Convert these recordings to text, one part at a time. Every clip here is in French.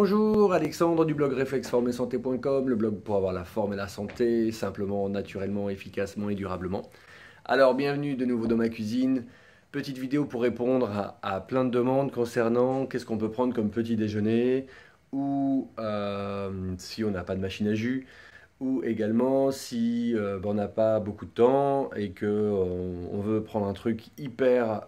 Bonjour, Alexandre du blog réflexformesanté.com, le blog pour avoir la forme et la santé, simplement, naturellement, efficacement et durablement. Alors, bienvenue de nouveau dans ma cuisine. Petite vidéo pour répondre à plein de demandes concernant qu'est-ce qu'on peut prendre comme petit déjeuner, ou si on n'a pas de machine à jus, ou également si on n'a pas beaucoup de temps et qu'on veut prendre un truc hyper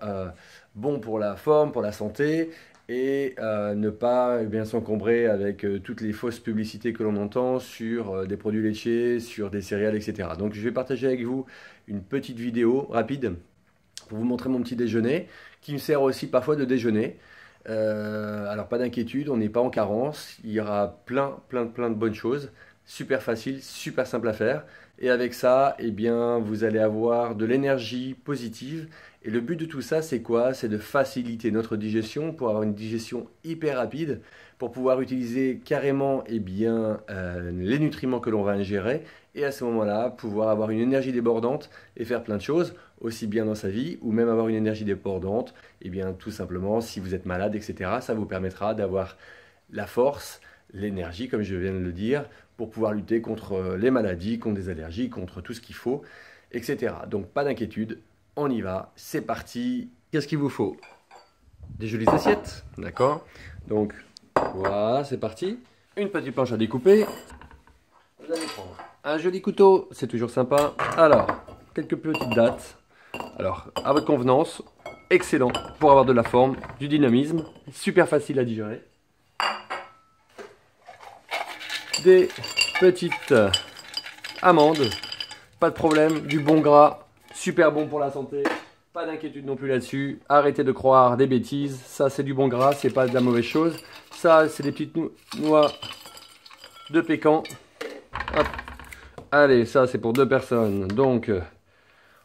bon pour la forme, pour la santé, et ne pas bien s'encombrer avec toutes les fausses publicités que l'on entend sur des produits laitiers, sur des céréales, etc. Donc je vais partager avec vous une petite vidéo rapide pour vous montrer mon petit déjeuner, qui me sert aussi parfois de déjeuner. Alors pas d'inquiétude, on n'est pas en carence, il y aura plein de bonnes choses, super facile, super simple à faire. Et avec ça, eh bien, vous allez avoir de l'énergie positive. Et le but de tout ça, c'est quoi? C'est de faciliter notre digestion pour avoir une digestion hyper rapide, pour pouvoir utiliser carrément les nutriments que l'on va ingérer. Et à ce moment-là, pouvoir avoir une énergie débordante et faire plein de choses, aussi bien dans sa vie, ou même avoir une énergie débordante, tout simplement, si vous êtes malade, etc., ça vous permettra d'avoir la force, l'énergie, comme je viens de le dire, pour pouvoir lutter contre les maladies, contre des allergies, contre tout ce qu'il faut, etc. Donc pas d'inquiétude, on y va, c'est parti. Qu'est-ce qu'il vous faut? Des jolies assiettes, d'accord? Donc voilà, c'est parti. Une petite planche à découper. Vous allez prendre un joli couteau, c'est toujours sympa. Alors, quelques petites dattes. Alors, à votre convenance, excellent pour avoir de la forme, du dynamisme, super facile à digérer. Des petites amandes, pas de problème, du bon gras, super bon pour la santé, pas d'inquiétude non plus là-dessus. Arrêtez de croire des bêtises, ça c'est du bon gras, c'est pas de la mauvaise chose. Ça c'est des petites noix de pécan. Hop. Allez, ça c'est pour 2 personnes, donc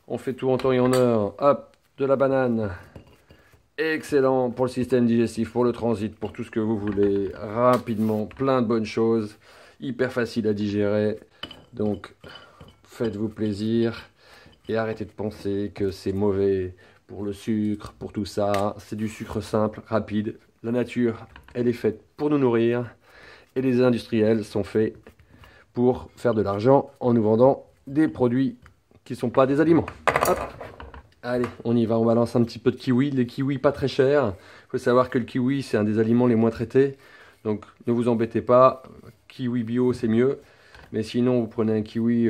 on fait tout en temps et en heure. Hop, de la banane. Excellent pour le système digestif, pour le transit, pour tout ce que vous voulez. Rapidement, plein de bonnes choses. Hyper facile à digérer. Donc, faites-vous plaisir. Et arrêtez de penser que c'est mauvais pour le sucre, pour tout ça. C'est du sucre simple, rapide. La nature, elle est faite pour nous nourrir. Et les industriels sont faits pour faire de l'argent en nous vendant des produits qui ne sont pas des aliments. Hop. Allez, on y va, on balance un petit peu de kiwi. Les kiwis pas très chers. Il faut savoir que le kiwi, c'est un des aliments les moins traités. Donc ne vous embêtez pas. Kiwi bio, c'est mieux. Mais sinon, vous prenez un kiwi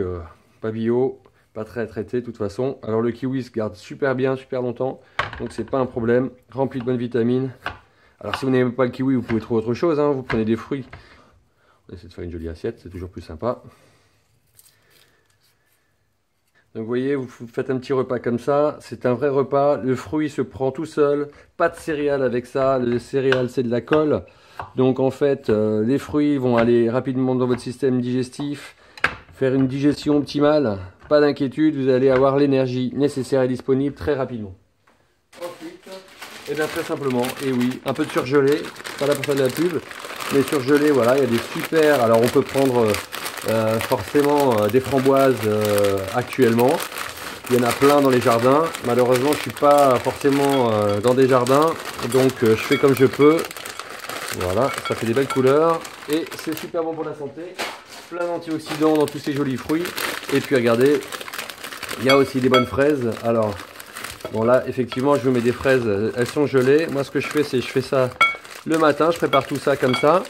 pas bio, pas très traité de toute façon. Alors le kiwi se garde super bien, super longtemps. Donc c'est pas un problème. Rempli de bonnes vitamines. Alors si vous n'aimez pas le kiwi, vous pouvez trouver autre chose. Vous prenez des fruits. On essaie de faire une jolie assiette, c'est toujours plus sympa. Donc vous voyez, vous faites un petit repas comme ça, c'est un vrai repas, le fruit se prend tout seul, pas de céréales avec ça, le céréales c'est de la colle, donc en fait les fruits vont aller rapidement dans votre système digestif, faire une digestion optimale, pas d'inquiétude, vous allez avoir l'énergie nécessaire et disponible très rapidement. Ensuite, et bien très simplement, et oui, un peu de surgelé, pas là pour faire de la pub, mais surgelé, voilà, il y a des super, alors on peut prendre... forcément des framboises actuellement. Il y en a plein dans les jardins. Malheureusement, je suis pas forcément dans des jardins, donc je fais comme je peux. Voilà, ça fait des belles couleurs et c'est super bon pour la santé. Plein d'antioxydants dans tous ces jolis fruits. Et puis regardez, il y a aussi des bonnes fraises. Alors, bon là, effectivement, je vous mets des fraises, elles sont gelées. Moi, ce que je fais, c'est je fais ça le matin. Je prépare tout ça comme ça.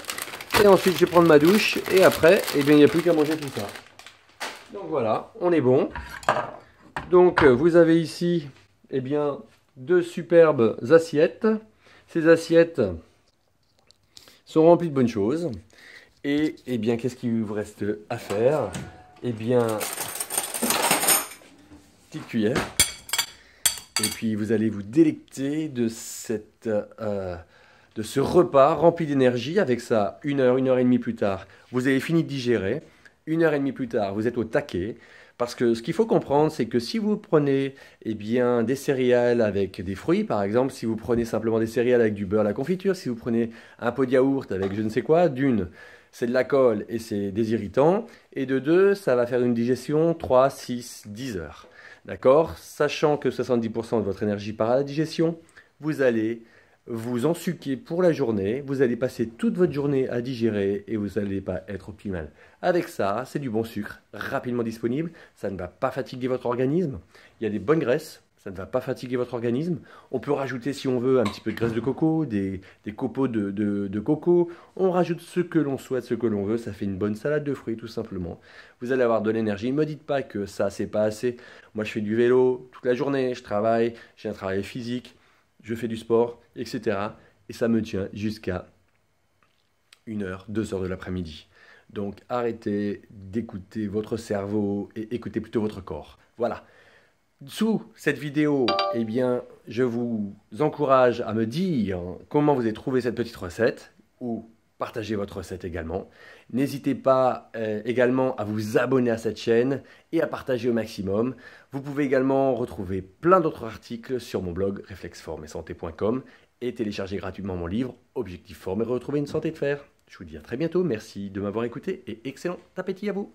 Et ensuite, je vais prendre ma douche. Et après, il n'y a plus qu'à manger tout ça. Donc voilà, on est bon. Donc, vous avez ici, 2 superbes assiettes. Ces assiettes sont remplies de bonnes choses. Et, qu'est-ce qu'il vous reste à faire? Petite cuillère. Et puis, vous allez vous délecter de ce repas rempli d'énergie. Avec ça, 1 heure, 1 heure et demie plus tard, vous avez fini de digérer. 1 heure et demie plus tard, vous êtes au taquet. Parce que ce qu'il faut comprendre, c'est que si vous prenez des céréales avec des fruits, par exemple, si vous prenez simplement des céréales avec du beurre à la confiture, si vous prenez un pot de yaourt avec je ne sais quoi, d'une, c'est de la colle et c'est des irritants. Et de 2, ça va faire une digestion 3, 6, 10 heures. D'accord? Sachant que 70% de votre énergie part à la digestion, vous allez vous ensuquez pour la journée, vous allez passer toute votre journée à digérer et vous n'allez pas être optimal. Avec ça, c'est du bon sucre, rapidement disponible, ça ne va pas fatiguer votre organisme. Il y a des bonnes graisses, ça ne va pas fatiguer votre organisme. On peut rajouter, si on veut, un petit peu de graisse de coco, des copeaux de coco. On rajoute ce que l'on souhaite, ce que l'on veut. Ça fait une bonne salade de fruits, tout simplement. Vous allez avoir de l'énergie. Ne me dites pas que ça, c'est pas assez. Moi, je fais du vélo toute la journée, je travaille, j'ai un travail physique, je fais du sport, etc. Et ça me tient jusqu'à 1 heure, 2 heures de l'après-midi. Donc, arrêtez d'écouter votre cerveau et écoutez plutôt votre corps. Voilà. Sous cette vidéo, eh bien, je vous encourage à me dire comment vous avez trouvé cette petite recette ou partagez votre recette également. N'hésitez pas également à vous abonner à cette chaîne et à partager au maximum. Vous pouvez également retrouver plein d'autres articles sur mon blog réflexformeetsanté.com et télécharger gratuitement mon livre Objectif Forme et retrouver une santé de fer. Je vous dis à très bientôt, merci de m'avoir écouté et excellent appétit à vous.